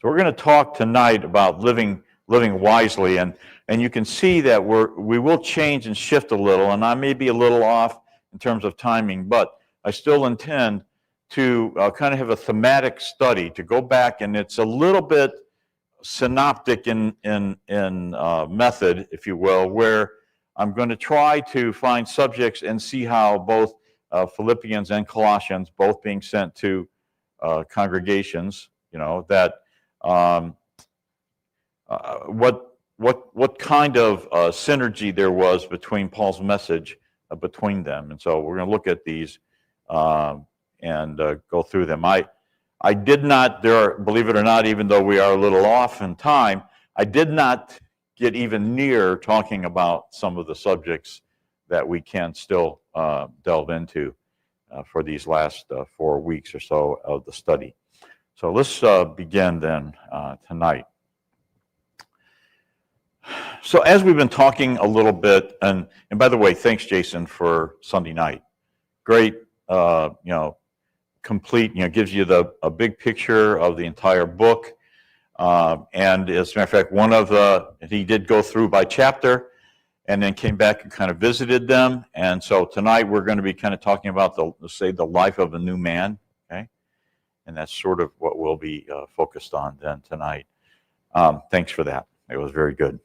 So we're going to talk tonight about living wisely, and you can see that we will change and shift a little, and I may be a little off in terms of timing, but I still intend to kind of have a thematic study to go back, and it's a little bit synoptic in method, if you will, where I'm going to try to find subjects and see how both Philippians and Colossians, both being sent to congregations, that what kind of synergy there was between Paul's message between them. And so we're going to look at these and go through them. I did not, believe it or not, even though we are a little off in time, I did not get even near talking about some of the subjects that we can still delve into for these last 4 weeks or so of the study. So let's begin then tonight. So as we've been talking a little bit, and by the way, thanks Jason for Sunday night. Great, complete, gives you a big picture of the entire book. And as a matter of fact, he did go through by chapter and then came back and kind of visited them. And so tonight we're going to be kind of talking about the life of a new man, okay? And that's sort of what we'll be focused on then tonight. Thanks for that. It was very good.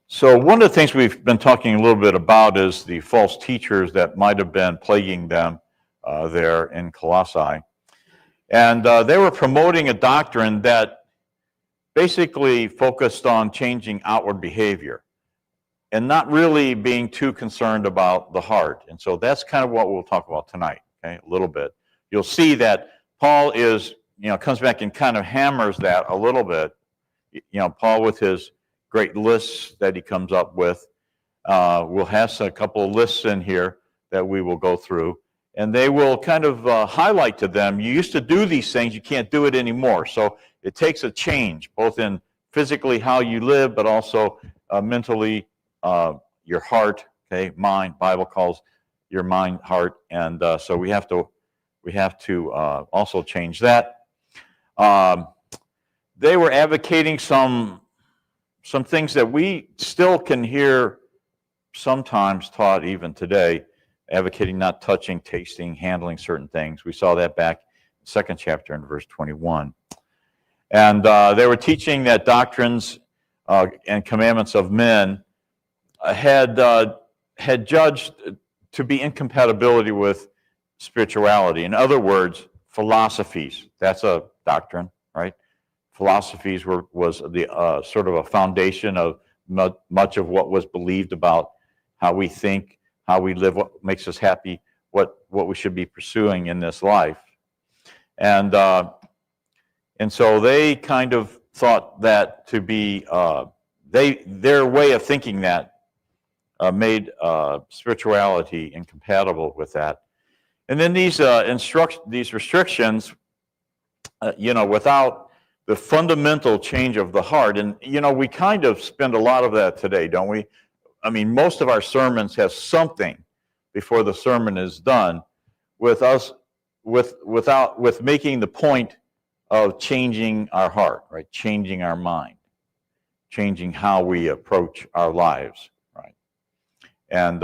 So one of the things we've been talking a little bit about is the false teachers that might have been plaguing them there in Colossae. And they were promoting a doctrine that basically focused on changing outward behavior and not really being too concerned about the heart. And so that's kind of what we'll talk about tonight, okay, a little bit. You'll see that Paul comes back and kind of hammers that a little bit. Paul with his great lists that he comes up with. We'll have a couple of lists in here that we will go through. And they will kind of highlight to them, you used to do these things, you can't do it anymore. So it takes a change, both in physically how you live, but also mentally, your heart, okay, mind. Bible calls your mind heart, and so we have to also change that. They were advocating some things that we still can hear sometimes taught even today. Advocating not touching, tasting, handling certain things. We saw that back in the second chapter in verse 21. And they were teaching that doctrines and commandments of men had judged to be incompatibility with spirituality. In other words, philosophies. That's a doctrine, right? Philosophies was the sort of a foundation of much of what was believed about how we think, how we live, what makes us happy, what we should be pursuing in this life. And so they kind of thought that to be, their way of thinking that made spirituality incompatible with that. And then these restrictions, without the fundamental change of the heart, and we kind of spend a lot of that today, don't we? I mean, most of our sermons have something before the sermon is done with us, with making the point of changing our heart, right? Changing our mind, changing how we approach our lives, right? And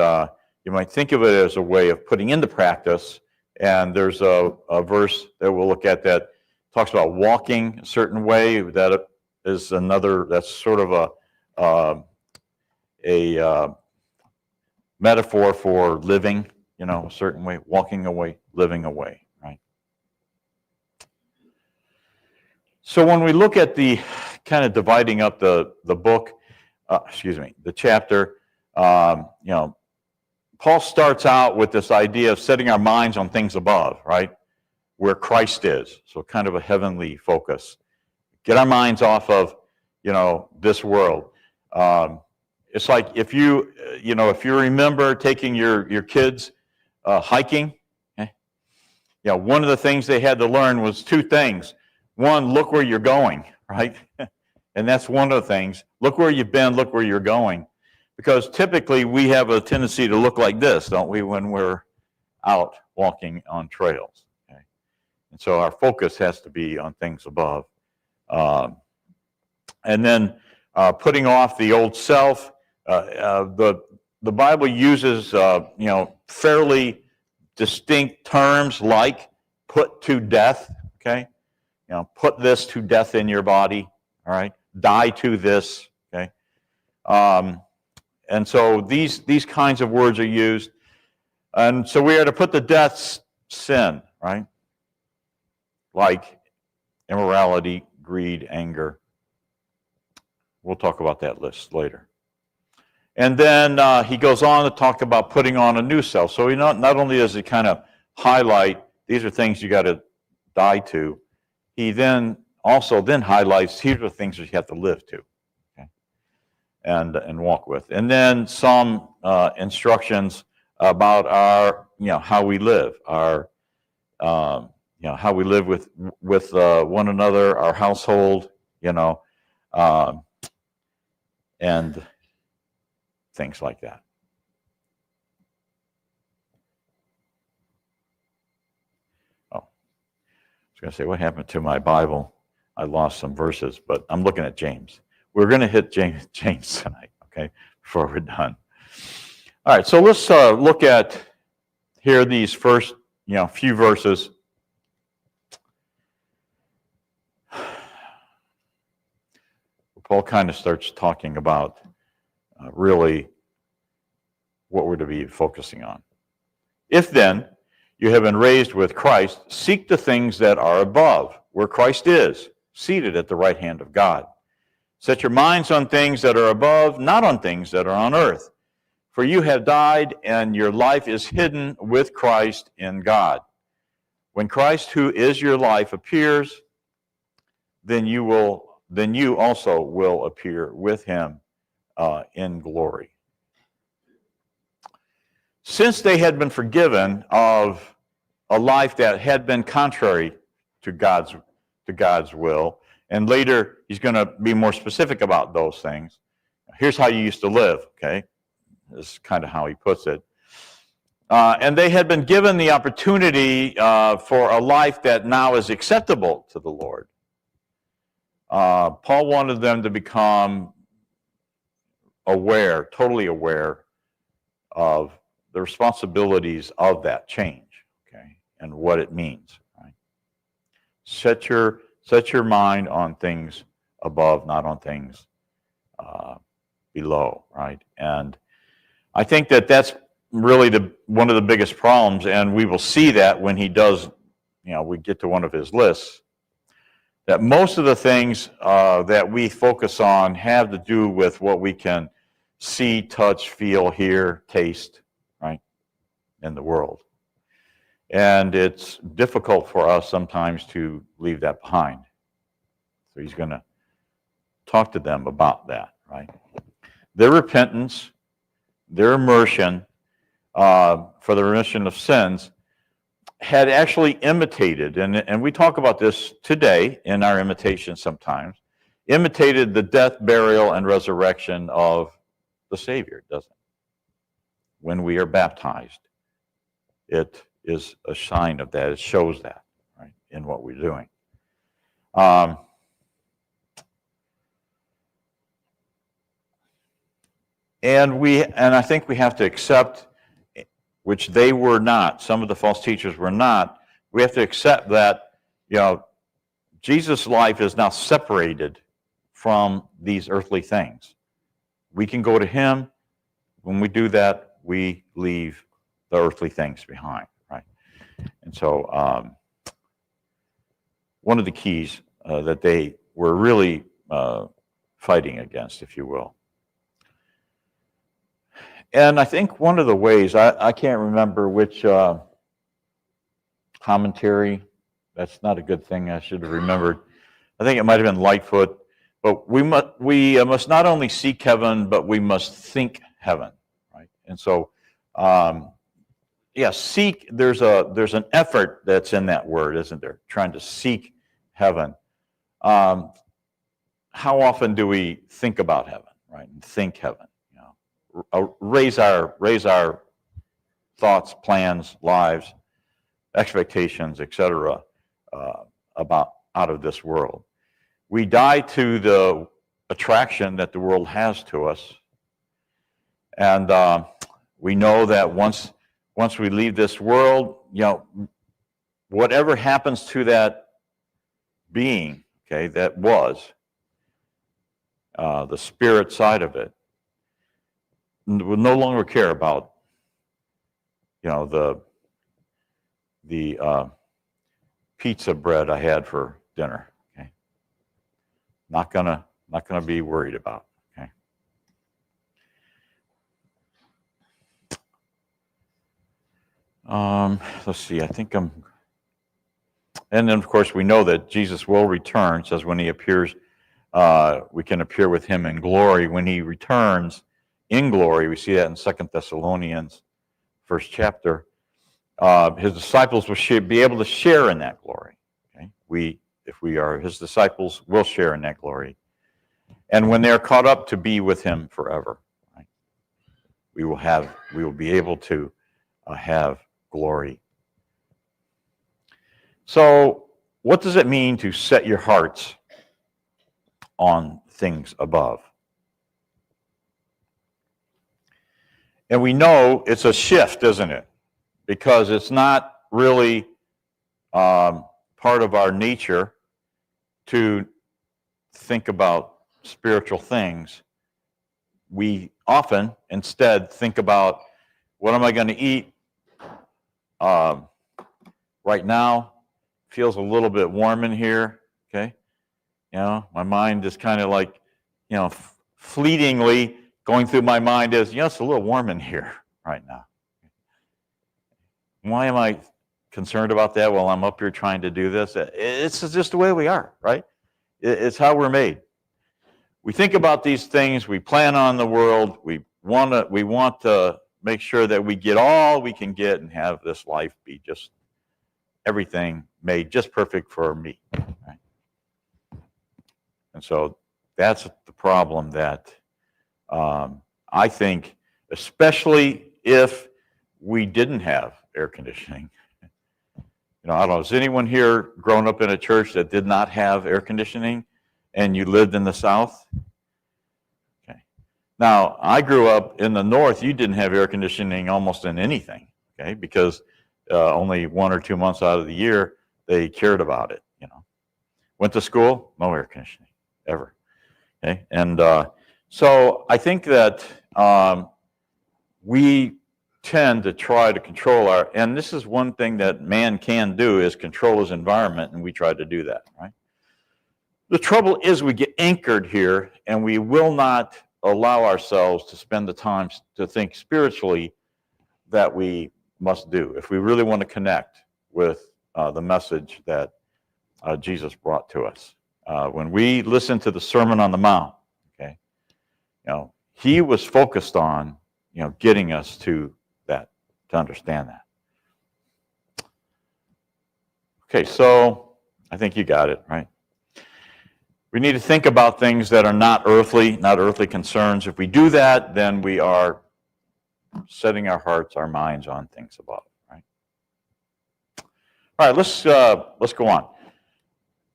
you might think of it as a way of putting into practice. And there's a verse that we'll look at that talks about walking a certain way. That is another. That's sort of a metaphor for living, a certain way, walking away, living away, right? So when we look at the kind of dividing up the book, the chapter, Paul starts out with this idea of setting our minds on things above, right? Where Christ is. So kind of a heavenly focus. Get our minds off of, this world. It's like if you remember taking your kids hiking, one of the things they had to learn was two things. One, look where you're going, right? And that's one of the things. Look where you've been, look where you're going. Because typically we have a tendency to look like this, don't we, when we're out walking on trails. Okay? And so our focus has to be on things above. And then putting off the old self. The Bible uses fairly distinct terms like put to death. Okay, put this to death in your body. All right, die to this. Okay, and so these kinds of words are used, and so we are to put to death sin, right? Like immorality, greed, anger. We'll talk about that list later. And then he goes on to talk about putting on a new self. So he not only does he kind of highlight these are things you got to die to, he then also highlights these are the things that you have to live to, okay, and walk with. And then some instructions about our how we live, our how we live with one another, our household, and things like that. Oh, I was going to say, what happened to my Bible? I lost some verses, but I'm looking at James. We're going to hit James tonight, okay, before we're done. All right, so let's look at here these first few verses. Paul kind of starts talking about really what we're to be focusing on. If then you have been raised with Christ, seek the things that are above, where Christ is, seated at the right hand of God. Set your minds on things that are above, not on things that are on earth. For you have died, and your life is hidden with Christ in God. When Christ, who is your life, appears, then you also will appear with him in glory. Since they had been forgiven of a life that had been contrary to God's will, and later he's going to be more specific about those things. Here's how you used to live, okay? This is kind of how he puts it. And they had been given the opportunity for a life that now is acceptable to the Lord. Paul wanted them to become totally aware of the responsibilities of that change, okay, and what it means. Right? Set your mind on things above, not on things below, right? And I think that's really one of the biggest problems, and we will see that when he does, we get to one of his lists, that most of the things that we focus on have to do with what we can see, touch, feel, hear, taste, right, in the world. And it's difficult for us sometimes to leave that behind. So he's going to talk to them about that, right? Their repentance, their immersion for the remission of sins had actually imitated, and we talk about this today in our imitation sometimes, imitated the death, burial, and resurrection of the Savior, doesn't it? When we are baptized, it is a sign of that. It shows that, right, in what we're doing. And I think we have to accept, which they were not, some of the false teachers were not, we have to accept that, Jesus' life is now separated from these earthly things. We can go to him. When we do that, we leave the earthly things behind, right? And so one of the keys that they were really fighting against, if you will. And I think one of the ways, I can't remember which commentary, that's not a good thing, I should have remembered. I think it might have been Lightfoot, but we must not only seek heaven, but we must think heaven, right? And so, seek, there's an effort that's in that word, isn't there? Trying to seek heaven. How often do we think about heaven, right? And think heaven. Raise our thoughts, plans, lives, expectations, etc., out of this world. we die to the attraction that the world has to us. And we know that once we leave this world, whatever happens to that being, okay, that was the spirit side of it, will no longer care about, the pizza bread I had for dinner. Okay, not gonna be worried about. Okay. Let's see. I think I'm. And then, of course, we know that Jesus will return. It says when he appears, we can appear with him in glory. When he returns in glory, we see that in 2 Thessalonians, first chapter. His disciples will be able to share in that glory. Okay? If we are his disciples, will share in that glory. And when they're caught up to be with him forever, right? we will be able to have glory. So, what does it mean to set your hearts on things above? And we know it's a shift, isn't it? Because it's not really part of our nature to think about spiritual things. We often instead think about, what am I going to eat right now? Feels a little bit warm in here, okay? My mind is kind of like, fleetingly going through my mind is, it's a little warm in here right now. Why am I concerned about that while I'm up here trying to do this? It's just the way we are, right? It's how we're made. We think about these things, we plan on the world, we want to make sure that we get all we can get and have this life be just everything made just perfect for me. Right? And so that's the problem that I think, especially if we didn't have air conditioning. I don't know, has anyone here grown up in a church that did not have air conditioning and you lived in the South? Okay. Now, I grew up in the North. You didn't have air conditioning almost in anything, okay, because only 1 or 2 months out of the year they cared about it. Went to school, no air conditioning ever. Okay, and so I think that we tend to try to control and this is one thing that man can do, is control his environment, and we try to do that, right? The trouble is we get anchored here, and we will not allow ourselves to spend the time to think spiritually that we must do if we really want to connect with the message that Jesus brought to us. When we listen to the Sermon on the Mount, okay, he was focused on getting us to understand that. Okay, so I think you got it, right? We need to think about things that are not earthly concerns. If we do that, then we are setting our hearts, our minds on things above, right? All right, let's go on.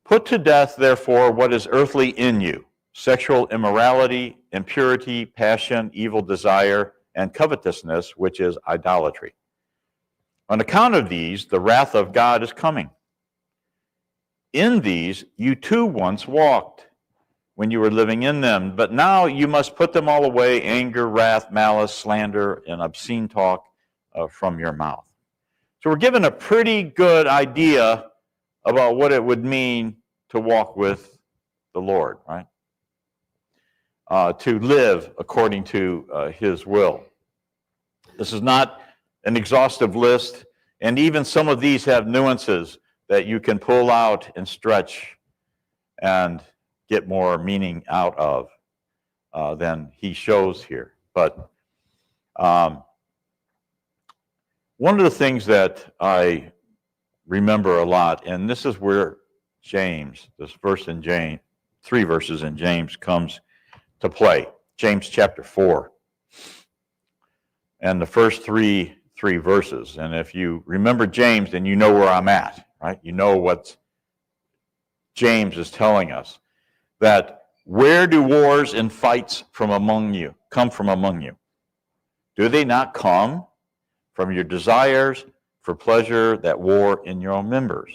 Put to death, therefore, what is earthly in you: sexual immorality, impurity, passion, evil desire, and covetousness, which is idolatry. On account of these, the wrath of God is coming. In these you too once walked when you were living in them, but now you must put them all away: anger, wrath, malice, slander, and obscene talk from your mouth. So we're given a pretty good idea about what it would mean to walk with the Lord, right? To live according to his will. This is not an exhaustive list, and even some of these have nuances that you can pull out and stretch and get more meaning out of than he shows here. But one of the things that I remember a lot, and this is where James, this verse in James, 3 verses in James comes to play. James chapter 4. And the first three verses. And if you remember James, then you know where I'm at, right? You know what James is telling us. that where do wars and fights come from among you? Do they not come from your desires for pleasure that war in your own members?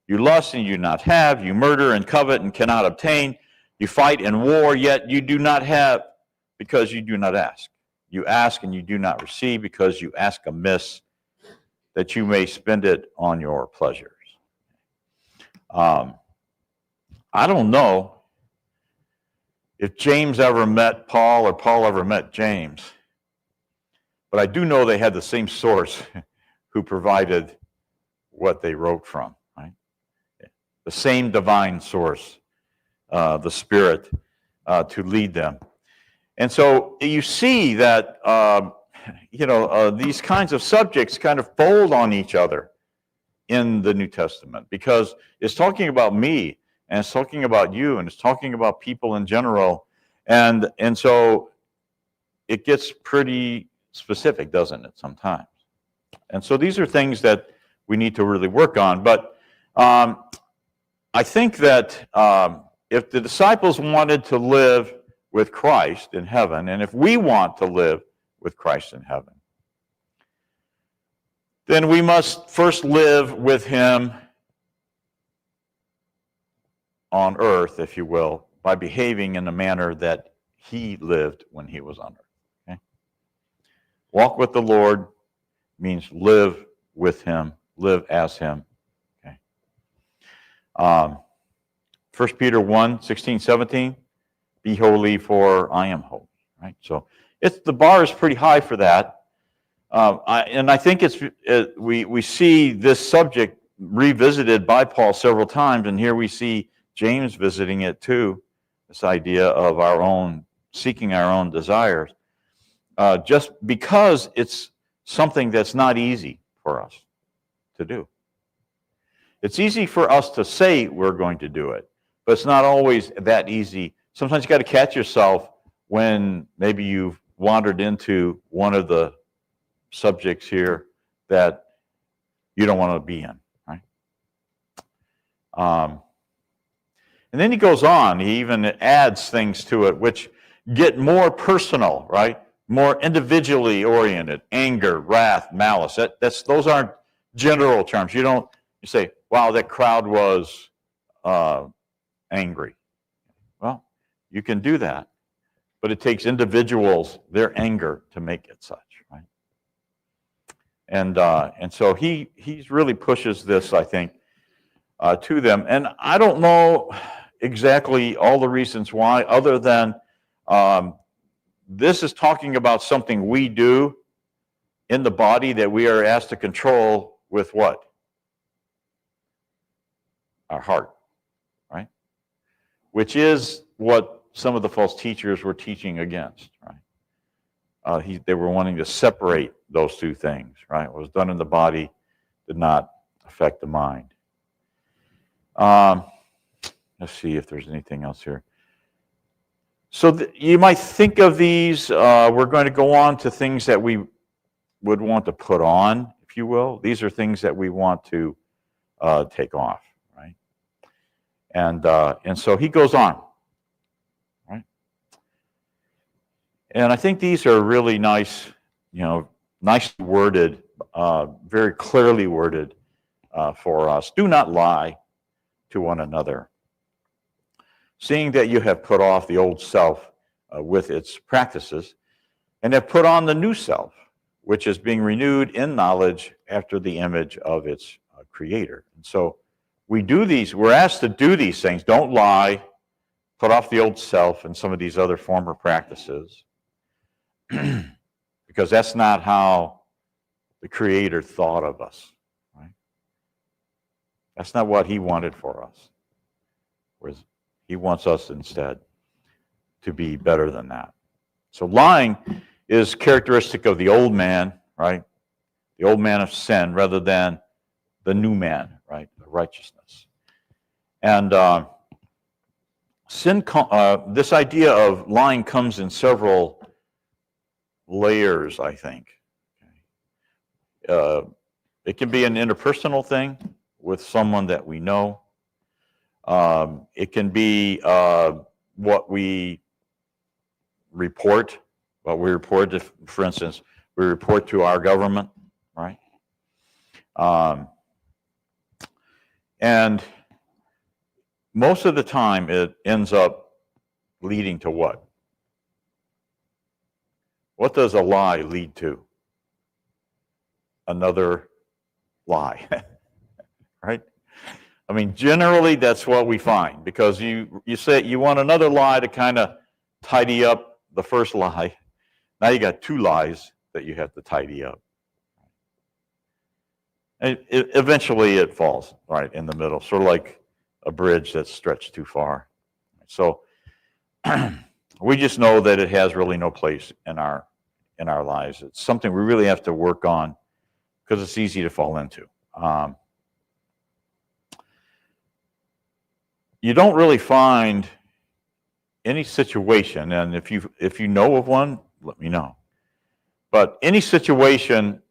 You lust and you do not have, you murder and covet and cannot obtain, you fight and war, yet you do not have because you do not ask. You ask and you do not receive because you ask amiss, that you may spend it on your pleasures. I don't know if James ever met Paul or Paul ever met James, but I do know they had the same source who provided what they wrote from, right? The same divine source, the Spirit, to lead them. And so you see that, these kinds of subjects kind of fold on each other in the New Testament, because it's talking about me, and it's talking about you, and it's talking about people in general. And so it gets pretty specific, doesn't it, sometimes? And so these are things that we need to really work on. But I think that if the disciples wanted to live with Christ in heaven, and if we want to live with Christ in heaven, then we must first live with him on earth, if you will, by behaving in the manner that he lived when he was on earth. Okay? Walk with the Lord means live with him, live as him. Okay. 1 Peter 1, 16, 17, be holy for I am holy. Right? So the bar is pretty high for that. And I think we see this subject revisited by Paul several times, and here we see James visiting it too, this idea of seeking our own desires, just because it's something that's not easy for us to do. It's easy for us to say we're going to do it, but it's not always that easy. Sometimes you got to catch yourself when maybe you've wandered into one of the subjects here that you don't want to be in, right? And then he goes on. He even adds things to it which get more personal, right? More individually oriented. Anger, wrath, malice. Those aren't general terms. You say, wow, that crowd was angry. Well, you can do that, but it takes individuals, their anger, to make it such. And so he really pushes this, I think, to them. And I don't know exactly all the reasons why, other than this is talking about something we do in the body that we are asked to control with what? Our heart, right? Which is what some of the false teachers were teaching against, right? They were wanting to separate those two things, right? What was done in the body did not affect the mind. Let's see if there's anything else here. So you might think of these, we're going to go on to things that we would want to put on, if you will. These are things that we want to take off, right? And so he goes on. And I think these are really nice, nicely worded, very clearly worded for us. Do not lie to one another, seeing that you have put off the old self with its practices, and have put on the new self, which is being renewed in knowledge after the image of its creator. And so we're asked to do these things. Don't lie, put off the old self and some of these other former practices. Because that's not how the Creator thought of us, right? That's not what he wanted for us. Whereas he wants us instead to be better than that. So lying is characteristic of the old man, right? The old man of sin, rather than the new man, right? The righteousness. And this idea of lying comes in several layers, I think. It can be an interpersonal thing with someone that we know. It can be what we report. For instance, we report to our government, right? And most of the time, it ends up leading to what? What does a lie lead to? Another lie, right? I mean, generally, that's what we find, because you say you want another lie to kind of tidy up the first lie. Now you got two lies that you have to tidy up. And eventually it falls right in the middle, sort of like a bridge that's stretched too far. So we just know that it has really no place in our lives. It's something we really have to work on, because it's easy to fall into. You don't really find any situation, and if you know of one, let me know. But any situation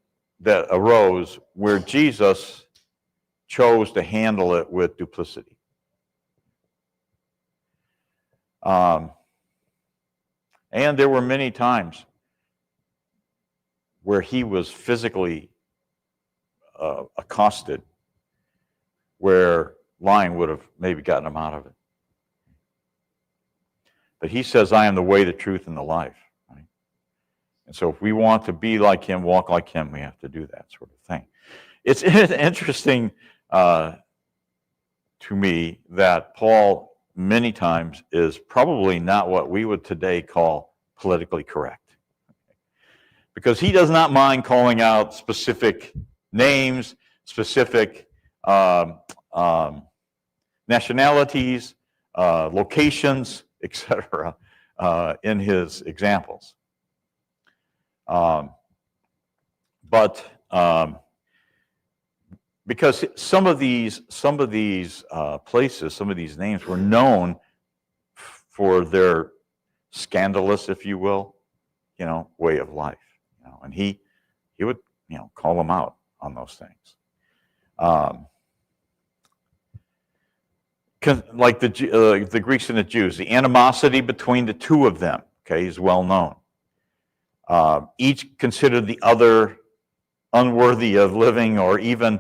that arose where Jesus chose to handle it with duplicity. And there were many times where he was physically accosted, where lying would have maybe gotten him out of it. But he says, I am the way, the truth, and the life. Right? And so if we want to be like him, walk like him, we have to do that sort of thing. It's interesting to me that Paul many times is probably not what we would today call politically correct. Because he does not mind calling out specific names, specific nationalities, locations, etc., in his examples. But because some of these places, some of these names were known for their scandalous, if you will, way of life, and he would, call them out on those things. Like the Greeks and the Jews, the animosity between the two of them, is well known. Each considered the other unworthy of living, or even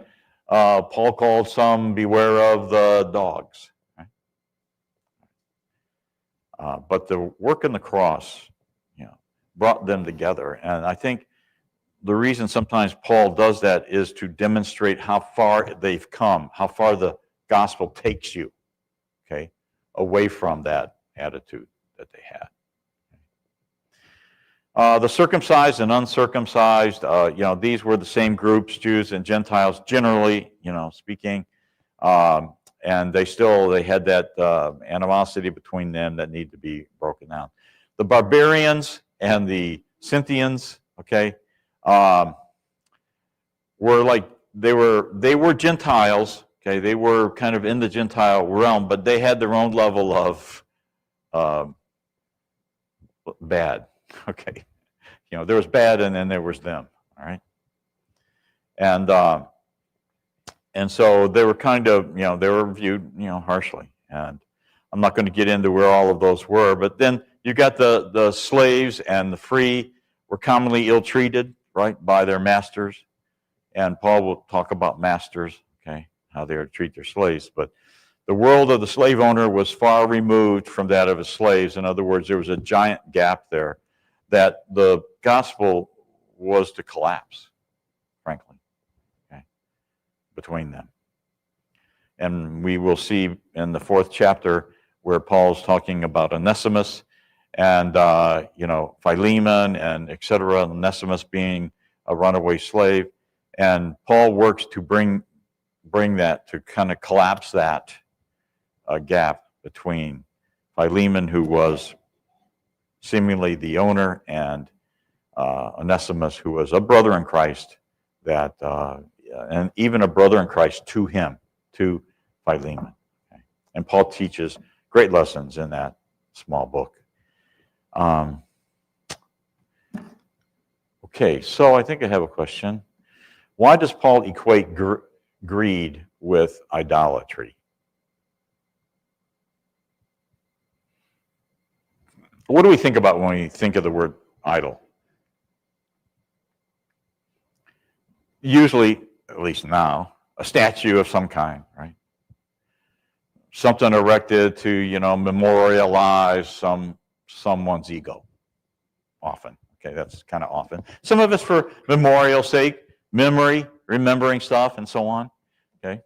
Paul called some, beware of the dogs. Right? But the work on the cross, brought them together. And I think the reason sometimes Paul does that is to demonstrate how far they've come, how far the gospel takes you, away from that attitude that they had. The circumcised and uncircumcised, these were the same groups, Jews and Gentiles, generally, speaking, and they had that animosity between them that needed to be broken down. The barbarians and the Scythians, were like they were Gentiles, they were kind of in the Gentile realm, but they had their own level of bad. There was bad, and then there was them. All right, and so they were kind of, they were viewed, harshly. And I'm not going to get into where all of those were, but then you got the slaves and the free were commonly ill-treated, right, by their masters. And Paul will talk about masters, how they are to treat their slaves. But the world of the slave owner was far removed from that of his slaves. In other words, there was a giant gap there that the gospel was to collapse, frankly, between them. And we will see in the 4th chapter where Paul's talking about Onesimus and, Philemon and et cetera, Onesimus being a runaway slave. And Paul works to bring that, to kind of collapse that gap between Philemon, who was seemingly the owner, and Onesimus, who was a brother in Christ, and even a brother in Christ to him, to Philemon. And Paul teaches great lessons in that small book. So I think I have a question. Why does Paul equate greed with idolatry? What do we think about when we think of the word idol? Usually, at least now, a statue of some kind, right? Something erected to, memorialize someone's ego. Often, okay, that's kind of often. Some of it's for memorial sake, memory, remembering stuff, and so on. Okay.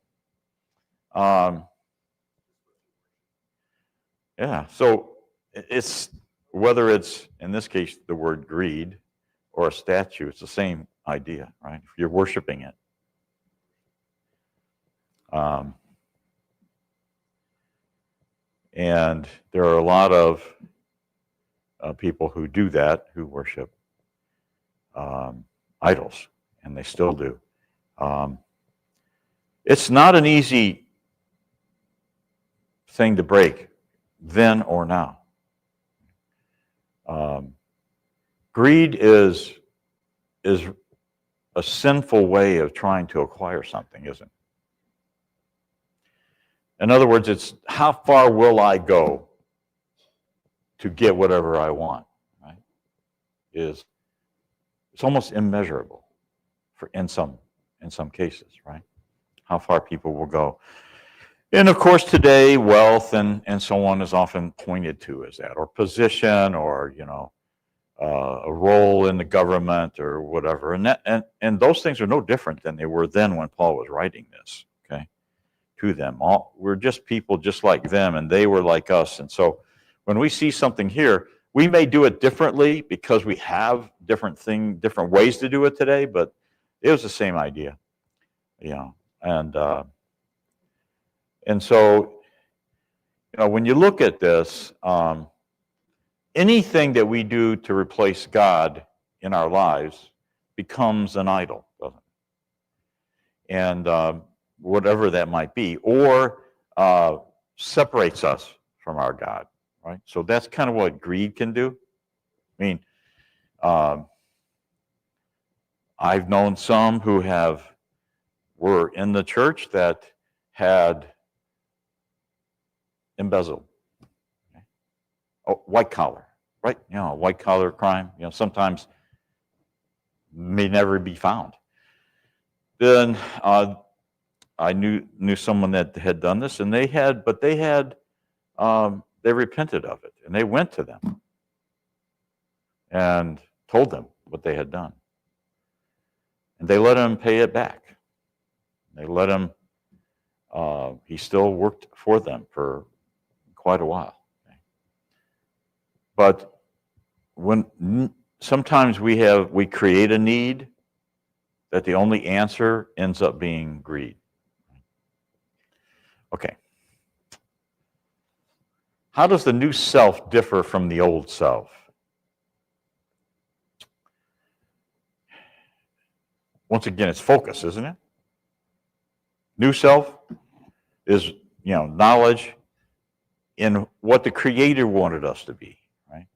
Yeah. So it's whether it's in this case the word greed or a statue, it's the same idea, right? If you're worshiping it. And there are a lot of people who do that, who worship idols, and they still do. It's not an easy thing to break then or now. Greed is a sinful way of trying to acquire something, isn't it? In other words, it's how far will I go to get whatever I want, right? It's almost immeasurable in some cases, right? How far people will go. And of course today, wealth and so on is often pointed to as that, or position, or a role in the government or whatever. And those things are no different than they were then when Paul was writing this, okay, to them. We're just people just like them, and they were like us. And so when we see something here, we may do it differently because we have different ways to do it today, but it was the same idea, and so, when you look at this, anything that we do to replace God in our lives becomes an idol, doesn't it? And whatever that might be, or separates us from our God, right? So that's kind of what greed can do. I mean, I've known some who were in the church that had embezzled. Okay. Oh, white collar, right? White collar crime, sometimes may never be found. Then I knew someone that had done this, and they repented of it, and they went to them and told them what they had done. And they let him pay it back. They let him, he still worked for them for quite a while. Okay. But sometimes we create a need that the only answer ends up being greed. Okay. How does the new self differ from the old self? Once again, it's focus, isn't it? New self is, knowledge in what the Creator wanted us to be, right?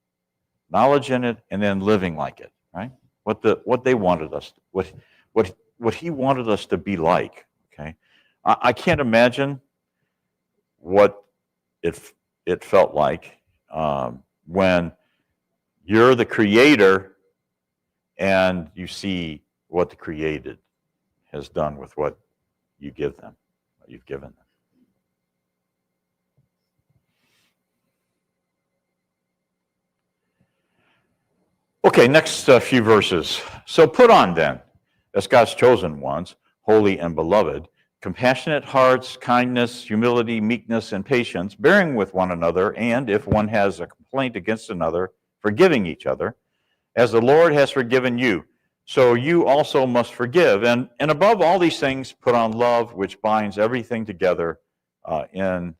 Knowledge in it, and then living like it, right? What they wanted us, what He wanted us to be like. Okay, I can't imagine what it felt like when you're the Creator and you see what the created has done with what you give them, what you've given them. Okay, next few verses. So put on then, as God's chosen ones, holy and beloved, compassionate hearts, kindness, humility, meekness, and patience, bearing with one another, and if one has a complaint against another, forgiving each other, as the Lord has forgiven you. So you also must forgive. And above all these things, put on love, which binds everything together in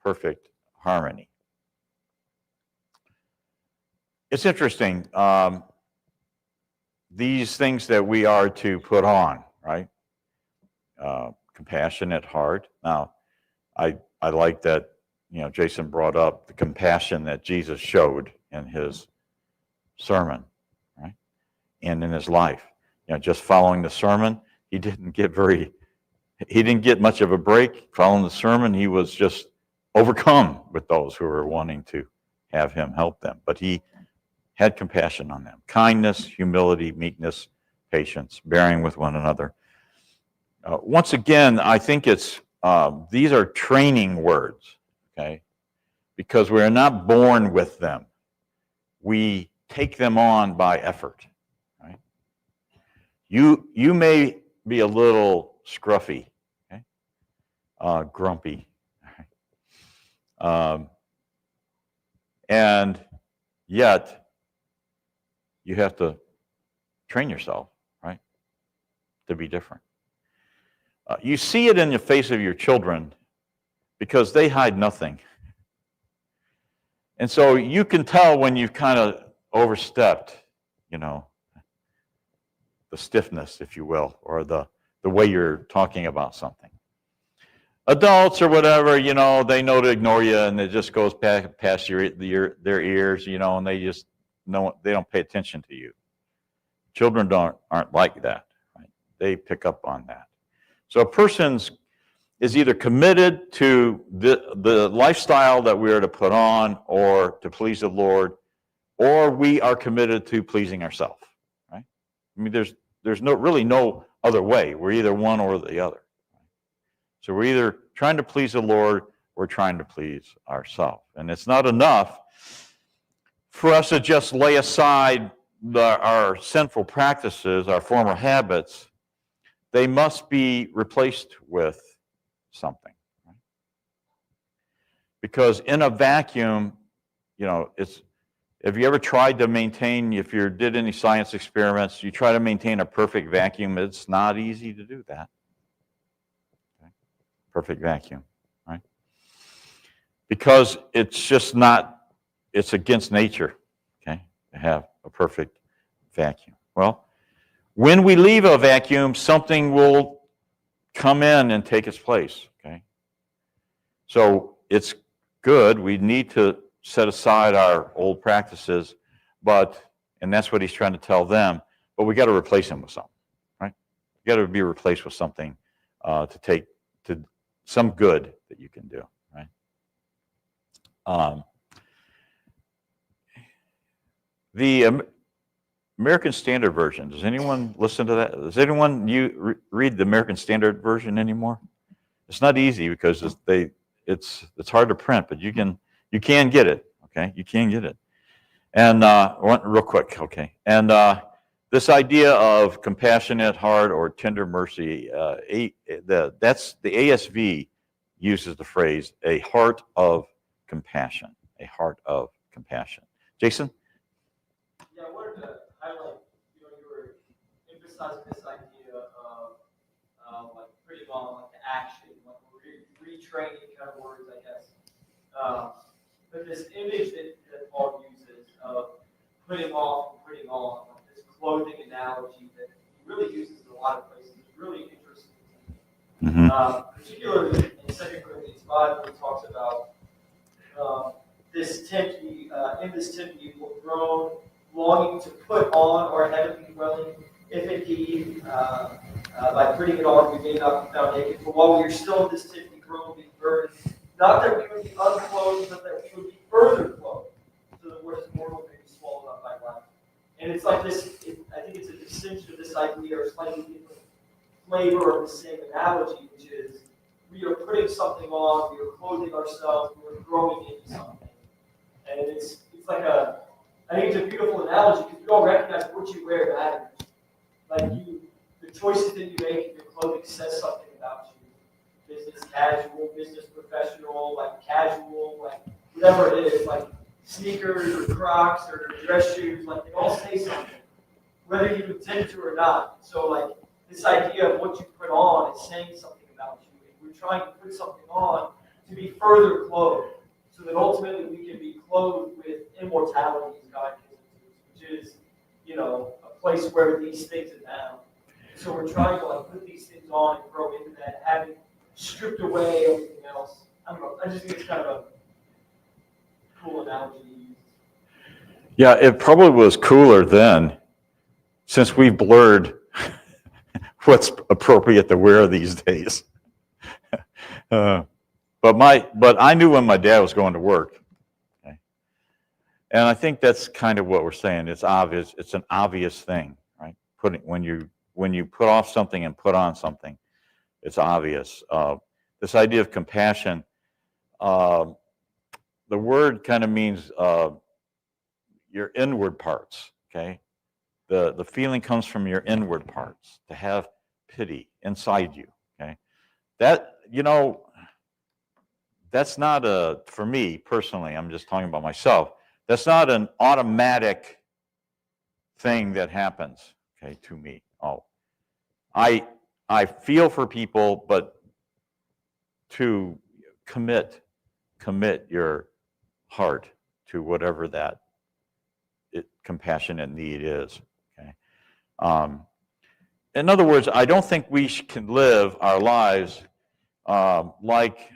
perfect harmony. It's interesting, these things that we are to put on, right? Compassionate heart. Now, I like that, Jason brought up the compassion that Jesus showed in his sermon, right? And in his life. Just following the sermon, he didn't get much of a break. Following the sermon, he was just overcome with those who were wanting to have him help them. But he had compassion on them. Kindness, humility, meekness, patience, bearing with one another. Once again, I think it's these are training words, okay? Because we are not born with them. We take them on by effort, right? You may be a little scruffy, okay? Grumpy, and yet you have to train yourself, right, to be different. You see it in the face of your children because they hide nothing. And so you can tell when you've kind of overstepped, the stiffness, if you will, or the way you're talking about something. Adults or whatever, they know to ignore you, and it just goes past their ears, and they just they don't pay attention to you. Children aren't like that, right? They pick up on that. So a person is either committed to the lifestyle that we are to put on or to please the Lord, or we are committed to pleasing ourselves, right? I mean, there's really no other way. We're either one or the other. So we're either trying to please the Lord or trying to please ourselves. And it's not enough for us to just lay aside our sinful practices, our former habits. They must be replaced with something. Right? Because in a vacuum, have you ever tried to maintain, if you did any science experiments, you try to maintain a perfect vacuum, it's not easy to do that. Okay? Perfect vacuum, right? Because it's just not, it's against nature, okay, to have a perfect vacuum. Well, when we leave a vacuum, something will come in and take its place, okay? So it's good. We need to set aside our old practices, and that's what he's trying to tell them, but we got to replace them with something, right? You got to be replaced with something to take to some good that you can do, right? The American Standard Version. Does anyone listen to that? Does anyone read the American Standard Version anymore? It's not easy because it's hard to print, but you can get it. Okay, you can get it. And real quick, okay. And this idea of compassionate heart or tender mercy, that's the ASV uses the phrase a heart of compassion. A heart of compassion. Jason? Yeah, I wanted to highlight, you were emphasizing this idea of like putting on like the action, like retraining kind of words, I guess. But this image that Paul uses of putting off and putting on, like this clothing analogy that he really uses in a lot of places, is really interesting to me. Particularly in 2 Corinthians 5, where he talks about this tent, in this tent we will groan, longing to put on our heavenly dwelling, if indeed by putting it on we may not be found naked. For while we are still in this tent, we groan, being burdened, not that we would be unclothed, but that we would be further clothed, so that what is mortal may be swallowed up by life. And it's like this, I think it's a distinction of this idea, or slightly different flavor of the same analogy, which is we are putting something on, we are clothing ourselves, we are growing into something. And it's like I think it's a beautiful analogy because we all recognize what you wear matters. Like the choices that you make in your clothing says something about you. Business casual, business professional, like casual, like whatever it is, like sneakers or Crocs or dress shoes, like they all say something, whether you intend to or not. So like this idea of what you put on is saying something about you. And we're trying to put something on to be further clothed, so that ultimately we can be clothed with immortality, as God gives it to us, which is, a place where these things are now. So we're trying to put these things on and grow into that, having stripped away everything else. I don't know. I just think it's kind of a cool analogy to use. Yeah, it probably was cooler then, since we blurred what's appropriate to wear these days. But I knew when my dad was going to work. Okay? And I think that's kind of what we're saying. It's obvious. It's an obvious thing, right? When you put off something and put on something, it's obvious. This idea of compassion, the word kind of means your inward parts. Okay, the feeling comes from your inward parts, to have pity inside you. Okay, that that's not for me personally. I'm just talking about myself. That's not an automatic thing that happens, okay, to me. Oh, I feel for people, but to commit your heart to whatever that compassionate need is. Okay. In other words, I don't think we can live our lives like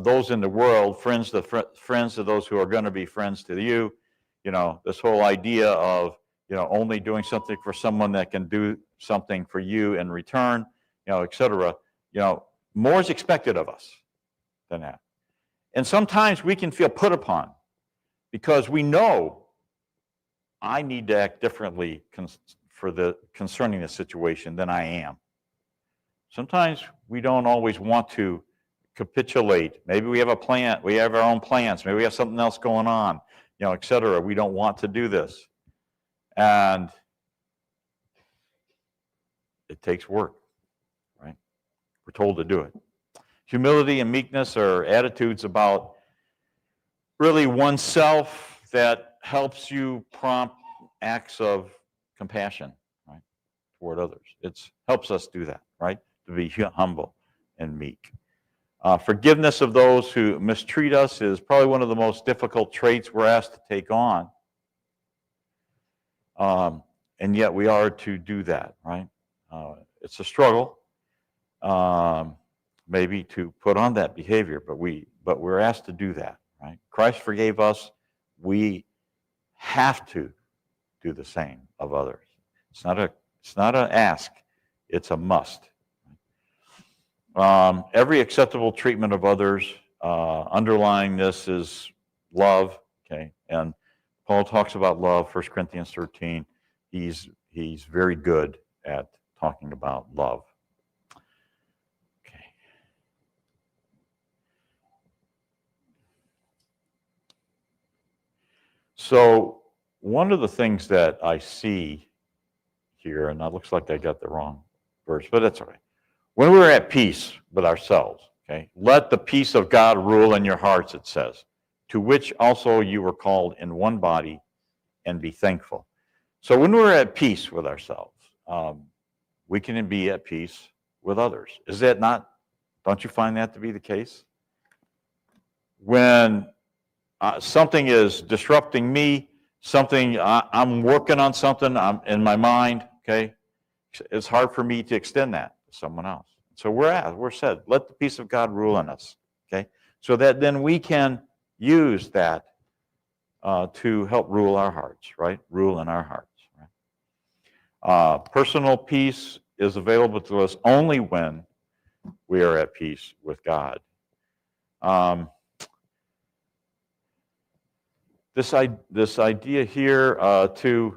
those in the world, friends to those who are going to be friends to you. This whole idea of only doing something for someone that can do something for you in return, etc. More is expected of us than that. And sometimes we can feel put upon because we know I need to act differently concerning the situation than I am. Sometimes we don't always want to capitulate. Maybe we have a plan. We have our own plans. Maybe we have something else going on, etc. We don't want to do this. And it takes work, right? We're told to do it. Humility and meekness are attitudes about really oneself that helps you prompt acts of compassion, right, toward others. It helps us do that, right, to be humble and meek. Forgiveness of those who mistreat us is probably one of the most difficult traits we're asked to take on. And yet we are to do that, right? It's a struggle, maybe to put on that behavior, but we're asked to do that, right? Christ forgave us. We have to do the same of others. It's not an ask. It's a must. Every acceptable treatment of others, underlying this is love. Okay, and Paul talks about love. 1 Corinthians 13. He's very good at talking about love. Okay. So one of the things that I see here, and it looks like I got the wrong verse, but that's all right. When we're at peace with ourselves, okay, let the peace of God rule in your hearts, it says, to which also you were called in one body, and be thankful. So when we're at peace with ourselves, we can be at peace with others. Is that not? Don't you find that to be the case? When something is disrupting me, I'm working on something, I'm in my mind, okay, it's hard for me to extend that to someone else. So we're said, let the peace of God rule in us, okay, so that then we can use that to help rule our hearts, right? Rule in our hearts. Right? Personal peace is available to us only when we are at peace with God. This idea here to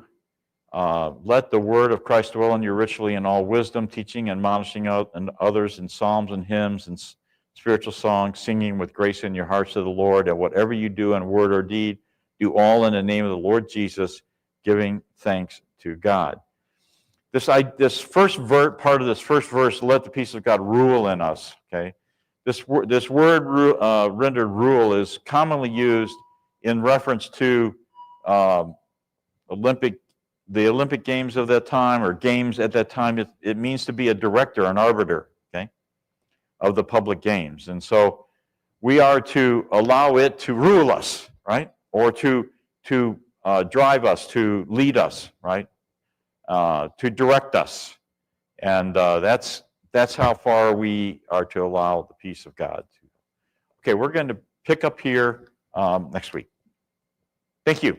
let the word of Christ dwell in you richly in all wisdom, teaching and admonishing others in psalms and hymns and spiritual songs, singing with grace in your hearts to the Lord, and whatever you do in word or deed, do all in the name of the Lord Jesus, giving thanks to God. This first part of this first verse, let the peace of God rule in us. Okay, this word rendered rule is commonly used in reference to the Olympic Games of that time, or games at that time. It means to be a director, an arbiter, okay, of the public games. And so we are to allow it to rule us, right? Or to drive us, to lead us, right? To direct us. And that's how far we are to allow the peace of God to. Okay, we're going to pick up here next week. Thank you.